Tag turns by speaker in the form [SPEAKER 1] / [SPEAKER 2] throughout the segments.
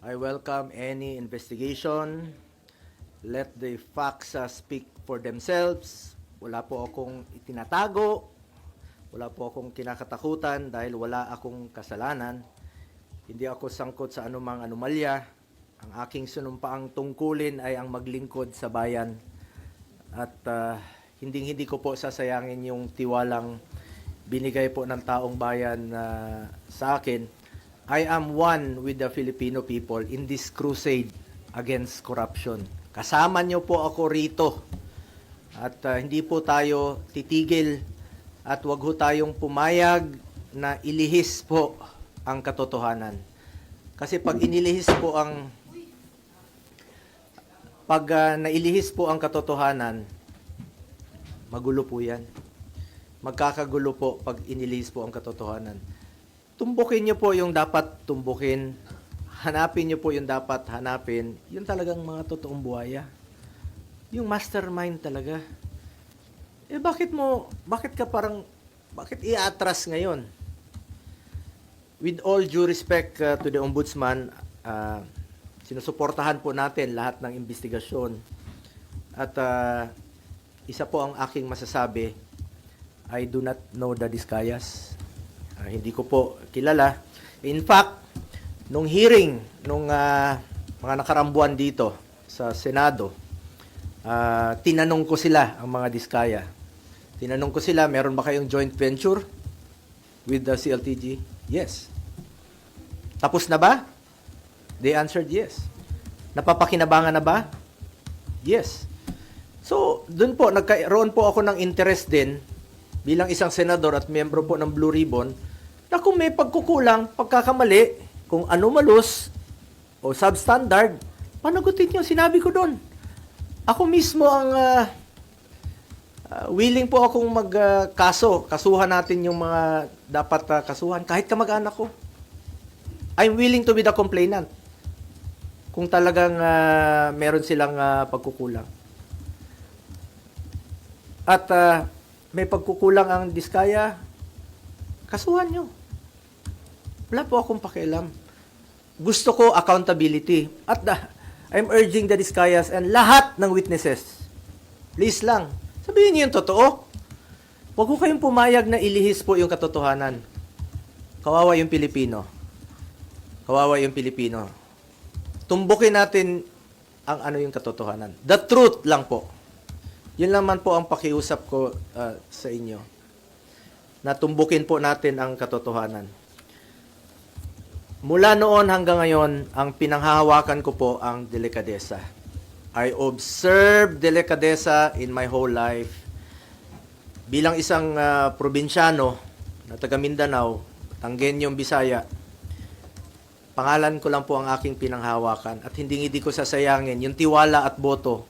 [SPEAKER 1] I welcome any investigation. Let the facts speak for themselves. Wala po akong itinatago. Wala po akong kinakatakutan dahil wala akong kasalanan. Hindi ako sangkot sa anumang anomalya. Ang aking sinumpaang tungkulin ay ang maglingkod sa bayan. At hindi ko po sasayangin yung tiwalang binigay po ng taong bayan sa akin. I am one with the Filipino people in this crusade against corruption. Kasama niyo po ako rito. At hindi po tayo titigil at wag ho tayong pumayag na ilihis po ang katotohanan. Kasi pag nailihis po ang katotohanan, magulo po yan. Magkakagulo po pag inilihis po ang katotohanan. Tumbukin niyo po yung dapat tumbukin. Hanapin niyo po yung dapat hanapin. Yun talagang mga totoong buhaya. Yung mastermind talaga. Bakit i-atras ngayon? With all due respect to the Ombudsman, sinusuportahan po natin lahat ng investigasyon. At isa po ang aking masasabi, I do not know the Discayas. Hindi ko po kilala. In fact, nung hearing, nung mga nakarambuan dito sa Senado, tinanong ko sila, ang mga Diskaya. Tinanong ko sila, meron ba kayong joint venture with the CLTG? Yes. Tapos na ba? They answered yes. Napapakinabangan na ba? Yes. So, dun po, nagkaroon po ako ng interest din bilang isang senador at miyembro po ng Blue Ribbon na kung may pagkukulang, pagkakamali, kung anomalous o substandard, panagutin nyo, sinabi ko doon. Ako mismo ang willing po akong kasuhan natin yung mga dapat kasuhan, kahit kamag-anak ko. I'm willing to be the complainant kung talagang meron silang pagkukulang. At may pagkukulang ang Diskaya, kasuhan nyo. Wala po akong pakialam. Gusto ko accountability. At I'm urging the Diskayas and lahat ng witnesses, please lang, sabihin niyo yung totoo. Huwag ko kayong pumayag na ilihis po yung katotohanan. Kawawa yung Pilipino. Kawawa yung Pilipino. Tumbukin natin ang yung katotohanan. The truth lang po. Yun naman po ang pakiusap ko sa inyo. Na tumbukin po natin ang katotohanan. Mula noon hanggang ngayon, ang pinanghahawakan ko po ang delikadesa. I observe delikadesa in my whole life. Bilang isang probinsyano na taga Mindanao, Tanggenyong Bisaya, pangalan ko lang po ang aking pinanghahawakan at hindi ko sasayangin yung tiwala at boto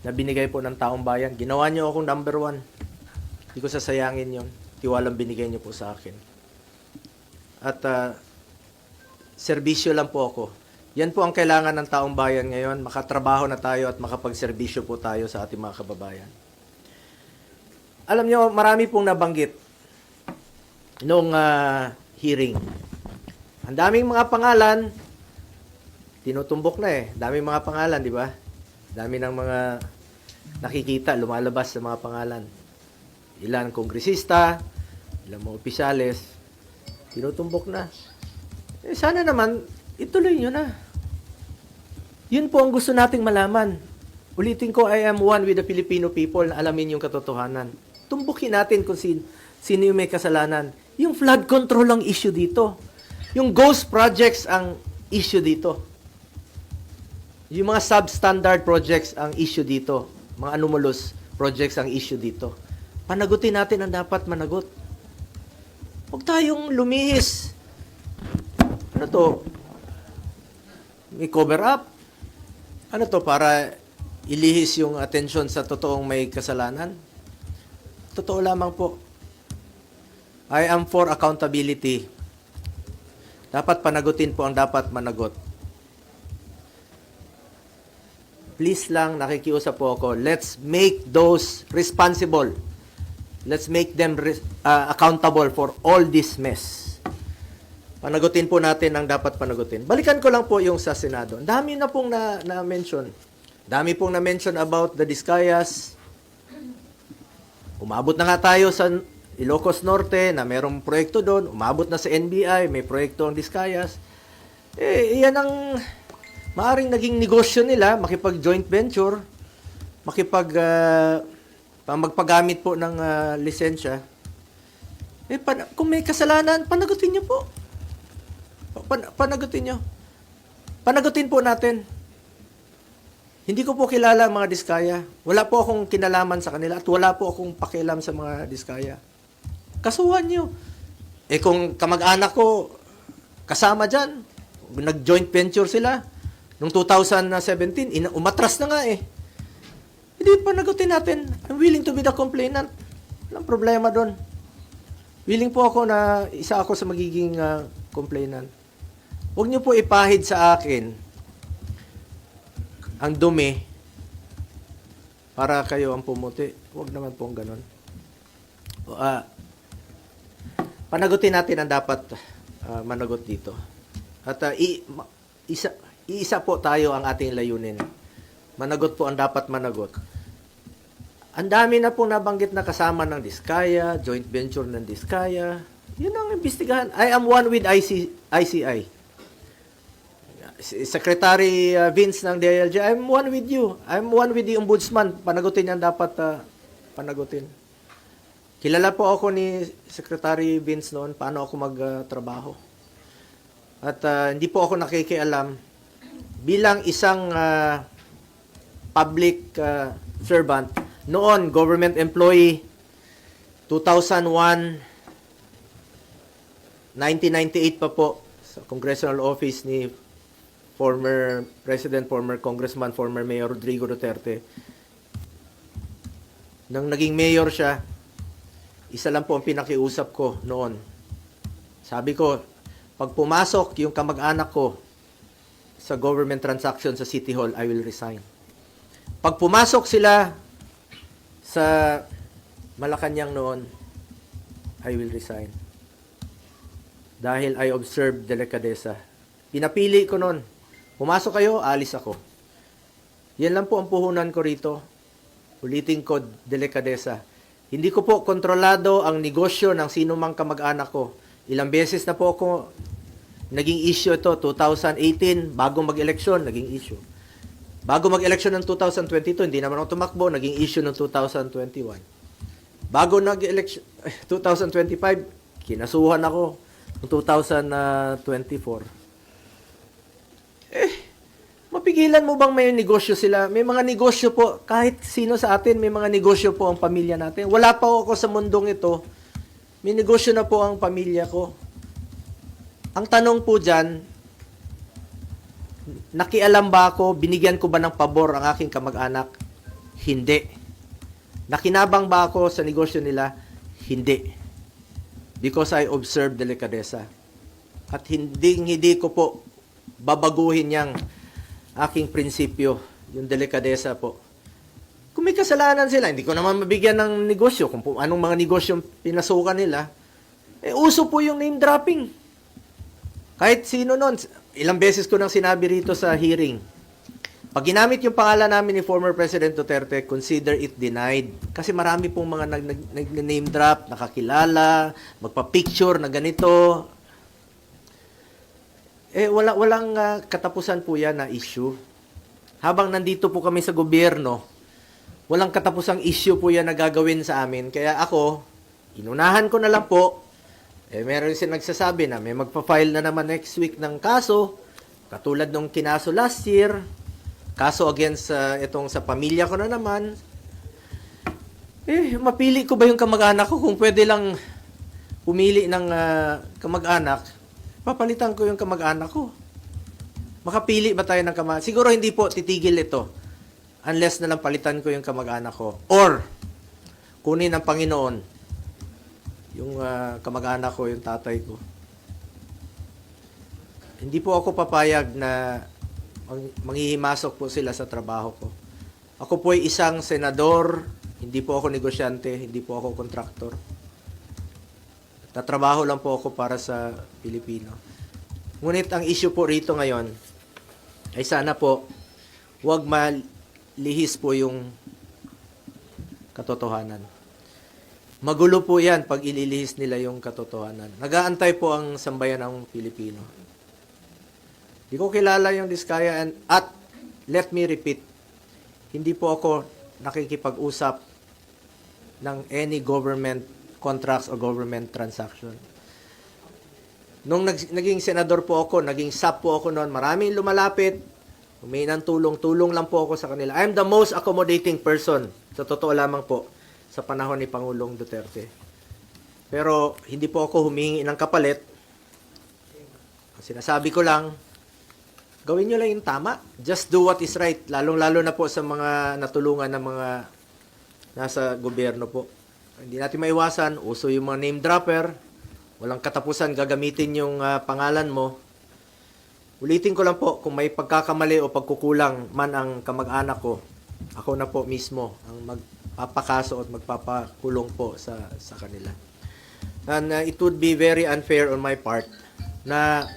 [SPEAKER 1] na binigay po ng taong bayan. Ginawa niyo akong number 1. Hindi ko sasayangin yun. Tiwalang binigay niyo po sa akin. At serbisyo lang po ako. Yan po ang kailangan ng taong bayan ngayon. Makatrabaho na tayo at makapagserbisyo po tayo sa ating mga kababayan. Alam niyo, marami pong nabanggit nung hearing. Ang daming mga pangalan, tinutumbok na eh. Daming mga pangalan, di ba? Dami ng mga nakikita, lumalabas sa mga pangalan. Ilan kongresista, ilan mga opisyales, tinutumbok na. Sana naman, ituloy nyo na. Yun po ang gusto nating malaman. Ulitin ko, I am one with the Filipino people na alamin yung katotohanan. Tumbukin natin kung sino yung may kasalanan. Yung flood control ang issue dito. Yung ghost projects ang issue dito. Yung mga substandard projects ang issue dito. Mga anomalous projects ang issue dito. Panagutin natin ang dapat managot. Huwag tayong lumihis. Ano to? May cover up? Ano to? Para ilihis yung atensyon sa totoong may kasalanan? Totoo lamang po. I am for accountability. Dapat panagutin po ang dapat managot. Please lang, nakikiusap po ako, let's make those responsible. Let's make them accountable for all this mess. Panagutin po natin ang dapat panagutin. Balikan ko lang po yung sa Senado. Ang dami na pong na-mention. Dami pong na-mention about the Discayas. Umabot na nga tayo sa Ilocos Norte na merong proyekto doon. Umabot na sa NBI, may proyekto ang Discayas. Iyan ang maaring naging negosyo nila, makipag-joint venture, magpagamit po ng lisensya. Kung may kasalanan, panagutin niyo po. Panagutin nyo. Panagutin po natin. Hindi ko po kilala ang mga Diskaya. Wala po akong kinalaman sa kanila at wala po akong pakialam sa mga Diskaya. Kasuhan nyo. Kung kamag-anak ko kasama dyan, nag-joint venture sila, noong 2017, umatras na nga Hindi panagutin natin. I'm willing to be the complainant. Walang problema doon. Willing po ako na isa ako sa magiging complainant. Huwag niyo po ipahid sa akin ang dumi para kayo ang pumuti. Huwag naman pong ganon. Panagutin natin ang dapat managot dito. At iisa po tayo ang ating layunin. Managot po ang dapat managot. Ang dami na pong nabanggit na kasama ng Diskaya, joint venture ng Diskaya. Yun ang imbestigahan. I am one with ICI. Secretary Vince ng DILG, I'm one with you. I'm one with the Ombudsman. Panagutin yan dapat panagutin. Kilala po ako ni Secretary Vince noon, paano ako magtrabaho. At hindi po ako nakikialam bilang isang public servant. Noon, government employee, 2001, 1998 pa po, sa congressional office ni former President, former Congressman, former Mayor Rodrigo Duterte. Nang naging mayor siya, isa lang po ang pinakiusap ko noon. Sabi ko, pag pumasok yung kamag-anak ko sa government transaction sa City Hall, I will resign. Pag pumasok sila sa Malacanang noon, I will resign. Dahil I observed delikadesa. Pinapili ko noon. Pumasok kayo, alis ako. Yan lang po ang puhunan ko rito. Ulitin ko, delikadesa. Hindi ko po kontrolado ang negosyo ng sino mang kamag-anak ko. Ilang beses na po ako naging issue ito. 2018, bago mag-eleksyon, naging issue. Bago mag-eleksyon ng 2022, hindi naman ako tumakbo, naging issue ng 2021. Bago nag-eleksyon, 2025, kinasuhan ako ng 2024. Mapigilan mo bang may negosyo sila? May mga negosyo po, kahit sino sa atin, may mga negosyo po ang pamilya natin. Wala pa ako sa mundong ito, may negosyo na po ang pamilya ko. Ang tanong po dyan, nakialam ba ako, binigyan ko ba ng pabor ang aking kamag-anak? Hindi. Nakinabang ba ako sa negosyo nila? Hindi. Because I observe delikadesa. At hindi ko po babaguhin yang aking prinsipyo, yung delikadesa po. Kung may kasalanan sila, hindi ko naman mabigyan ng negosyo, kung anong mga negosyo pinasukan nila, uso po yung name dropping. Kahit sino nun, ilang beses ko nang sinabi rito sa hearing, pag ginamit yung pangalan namin ni former President Duterte, consider it denied. Kasi marami pong mga nag-name drop, nakakilala, magpa-picture na ganito. Walang katapusan po yan na issue. Habang nandito po kami sa gobyerno, walang katapusang issue po yan na gagawin sa amin. Kaya ako, inunahan ko na lang po. Meron siya nagsasabi na may magpa-file na naman next week ng kaso, katulad nung kinaso last year, kaso against itong sa pamilya ko na naman. Mapili ko ba yung kamag-anak ko? Kung pwede lang pumili ng kamag-anak, papalitan ko yung kamag-anak ko. Makapili ba tayo ng kamag-anak? Siguro hindi po titigil ito unless na lang palitan ko yung kamag-anak ko. Or, kunin ng Panginoon yung kamag-anak ko, yung tatay ko. Hindi po ako papayag na manghihimasok po sila sa trabaho ko. Ako po ay isang senador, hindi po ako negosyante, hindi po ako kontraktor. Tatrabaho lang po ako para sa Pilipino. Ngunit ang issue po rito ngayon ay sana po huwag malihis po yung katotohanan. Magulo po yan pag ililihis nila yung katotohanan. Nag-aantay po ang sambayan ng Pilipino. Di ko kilala yung Diskaya at let me repeat, hindi po ako nakikipag-usap ng any government contracts o government transaction. Nung naging senador po ako, naging SAP po ako noon, maraming lumalapit, humingi ng tulong lang po ako sa kanila. I'm the most accommodating person, sa totoo lamang po, sa panahon ni Pangulong Duterte. Pero hindi po ako humingi ng kapalit. Sinasabi ko lang, gawin nyo lang yung tama. Just do what is right. Lalong-lalo na po sa mga natulungan ng mga nasa gobyerno po. Hindi natin maiwasan, uso yung mga name dropper, walang katapusan gagamitin yung pangalan mo. Ulitin ko lang po, kung may pagkakamali o pagkukulang man ang kamag-anak ko, ako na po mismo ang magpapakaso at magpapakulong po sa kanila. And it would be very unfair on my part na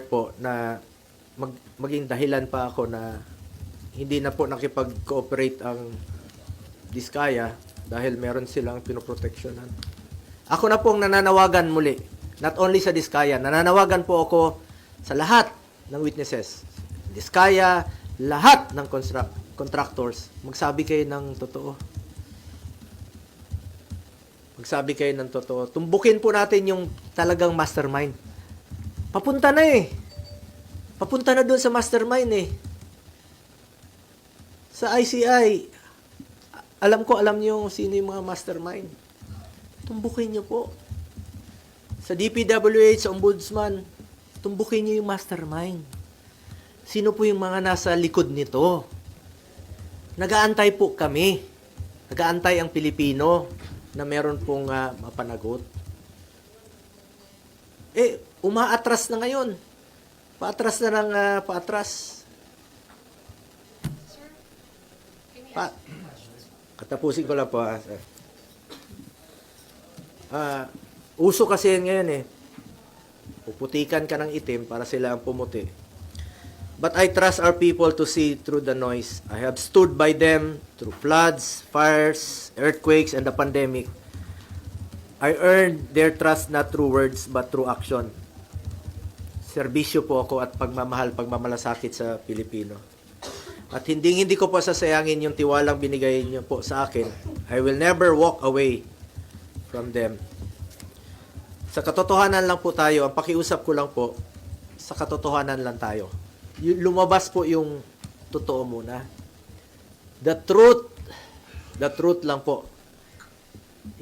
[SPEAKER 1] po na maging dahilan pa ako na hindi na po nakipag-cooperate ang Diskaya dahil meron silang pinoproteksyonan. Ako na pong nananawagan muli, not only sa Diskaya, nananawagan po ako sa lahat ng witnesses. Diskaya, lahat ng contractors, magsabi kayo ng totoo. Magsabi kayo ng totoo. Tumbukin po natin yung talagang mastermind. Papunta na eh. Papunta na doon sa mastermind eh. Sa ICI, alam niyo sino yung mga mastermind. Tumbukin niyo po. Sa DPWH, sa Ombudsman, tumbukin niyo yung mastermind. Sino po yung mga nasa likod nito? Nagaantay po kami. Nagaantay ang Pilipino na meron pong mapanagot. Umaatras na ngayon. Paatras na ng paatras. Katapusin ko lang po. Uso kasi yan ngayon eh. Puputikan ka ng itim para sila ang pumuti. But I trust our people to see through the noise. I have stood by them through floods, fires, earthquakes, and the pandemic. I earned their trust not through words but through action. Serbisyo po ako at pagmamalasakit sa Pilipino. At hindi ko po sasayangin yung tiwalang binigay niyo po sa akin. I will never walk away from them. Sa katotohanan lang po tayo, ang pakiusap ko lang po, sa katotohanan lang tayo. Lumabas po yung totoo muna. The truth lang po.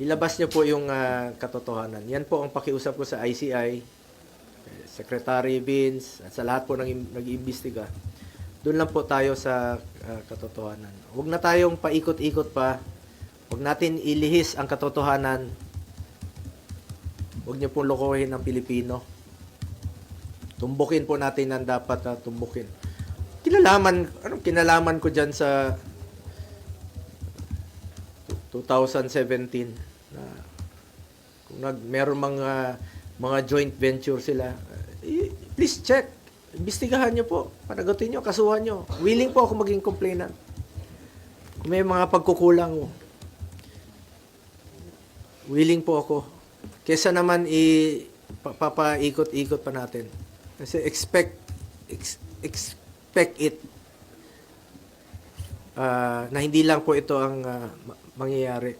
[SPEAKER 1] Ilabas niyo po yung katotohanan. Yan po ang pakiusap ko sa ICI, Secretary Vince, at sa lahat po nag-iimbestiga. Doon lang po tayo sa katotohanan. Huwag na tayong paikot-ikot pa. Huwag natin ilihis ang katotohanan. Huwag niyo pong lokohin ang Pilipino. Tumbukin po natin ang dapat na tumbukin. Anong kinalaman ko dyan sa 2017 na kung meron mga joint venture sila, please check. Imbestigahan nyo po. Panagutin nyo, kasuhan nyo. Willing po ako maging complainant. Kung may mga pagkukulang, willing po ako. Kesa naman papaikot-ikot pa natin. Kasi expect it na hindi lang po ito ang mangyayari.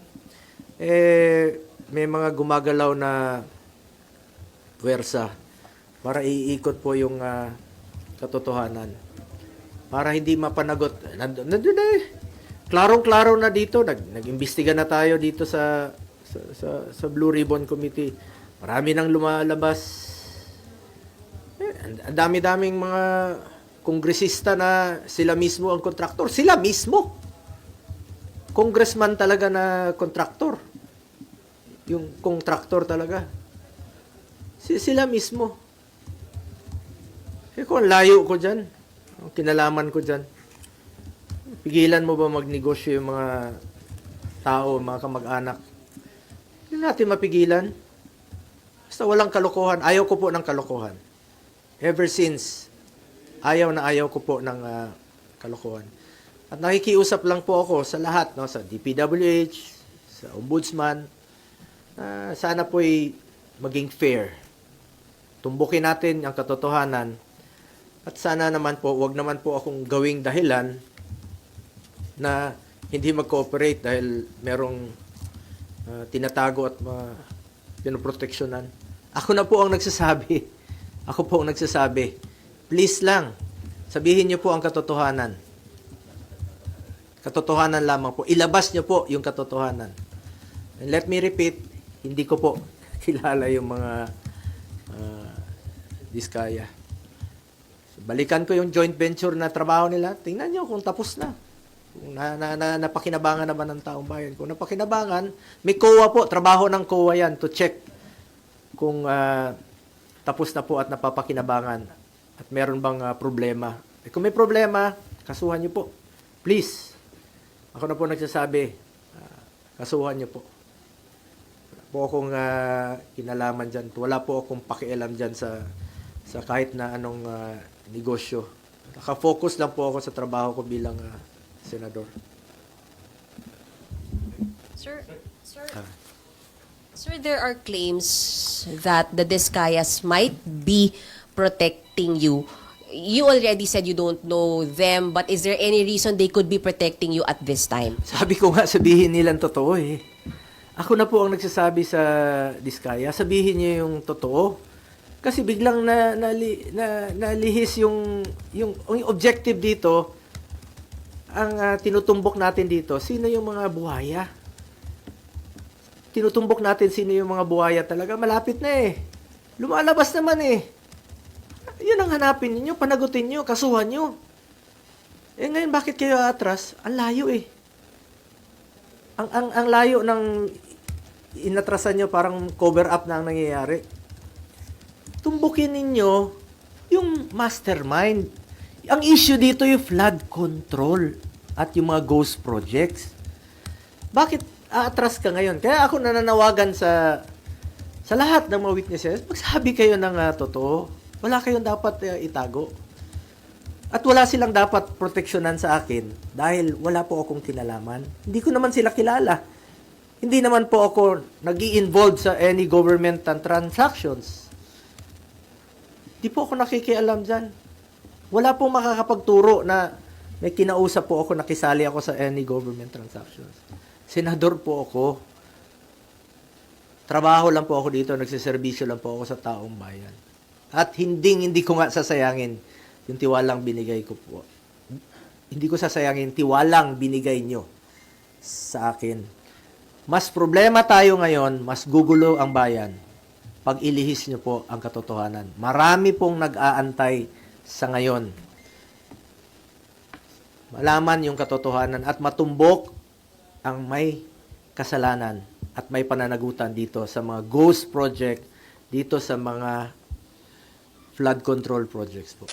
[SPEAKER 1] May mga gumagalaw na puwersa para iikot po yung katotohanan. Para hindi mapanagot. Nandun na eh. Klarong-klaro na dito. Nag-imbestiga na tayo dito sa Blue Ribbon Committee. Marami nang lumalabas. Ang dami-daming mga kongresista na sila mismo ang kontraktor. Sila mismo. Congressman talaga na kontraktor. Yung kontraktor talaga. Sila mismo. Kung layo ko dyan, ang kinalaman ko dyan, pigilan mo ba magnegosyo yung mga tao, mga kamag-anak? Hindi natin mapigilan. Basta walang kalokohan. Ayaw ko po ng kalokohan. Ever since, ayaw na ayaw ko po ng kalokohan. At nakikiusap lang po ako sa lahat, no, sa DPWH, sa Ombudsman, sana po'y maging fair. Tumbukin natin ang katotohanan at sana naman po, wag naman po akong gawing dahilan na hindi mag-cooperate dahil merong tinatago at pinoproteksyonan. Ako na po ang nagsasabi. Ako po ang nagsasabi. Please lang, sabihin niyo po ang katotohanan. Katotohanan lamang po. Ilabas niyo po yung katotohanan. And let me repeat, hindi ko po kilala yung mga Diskaya. So, balikan ko yung joint venture na trabaho nila. Tingnan nyo kung tapos na. Kung napakinabangan naman ng taong bayan. Kung napakinabangan, may COA po. Trabaho ng COA yan to check kung tapos na po at napapakinabangan at meron bang problema. Kung may problema, kasuhan nyo po. Please. Ako na po nagsasabi, kasuhan nyo po. Wala po akong kinalaman dyan. Wala po akong pakialam dyan sa kahit na anong negosyo. Naka-focus lang po ako sa trabaho ko bilang senador.
[SPEAKER 2] Sir, there are claims that the Discayas might be protecting you. You already said you don't know them, but is there any reason they could be protecting you at this time?
[SPEAKER 1] Sabi ko nga, sabihin nilang totoo eh. Ako na po ang nagsasabi sa Diskaya, sabihin niyo yung totoo. Kasi biglang nalihis yung objective dito, ang tinutumbok natin dito, sino yung mga buhaya? Tinutumbok natin sino yung mga buhaya talaga, malapit na eh. Lumalabas naman eh. Yun ang hanapin niyo, panagutin niyo, kasuhan niyo. Eh ngayon, bakit kayo atras? Ang layo eh. Ang layo ng inatrasan niyo, parang cover up na ang nangyayari. Tumbukin ninyo yung mastermind. Ang issue dito yung flood control at yung mga ghost projects. Bakit aatras ka ngayon? Kaya ako nananawagan sa lahat ng mga witnesses, magsabi kayo ng totoo. Wala kayong dapat itago. At wala silang dapat proteksyonan sa akin dahil wala po akong kinalaman. Hindi ko naman sila kilala. Hindi naman po ako nag-i-involve sa any government transactions. Di po ako nakikialam dyan. Wala pong makakapagturo na may kinausap po ako, nakisali ako sa any government transactions. Senador po ako. Trabaho lang po ako dito, nagsiservisyo lang po ako sa taong bayan. At hindi ko nga sasayangin yung tiwalang binigay ko po. Hindi ko sasayangin tiwalang binigay nyo sa akin. Mas problema tayo ngayon, mas gugulo ang bayan pag ilihis nyo po ang katotohanan. Marami pong nag-aantay sa ngayon. Malaman yung katotohanan at matumbok ang may kasalanan at may pananagutan dito sa mga ghost project, dito sa mga flood control projects po.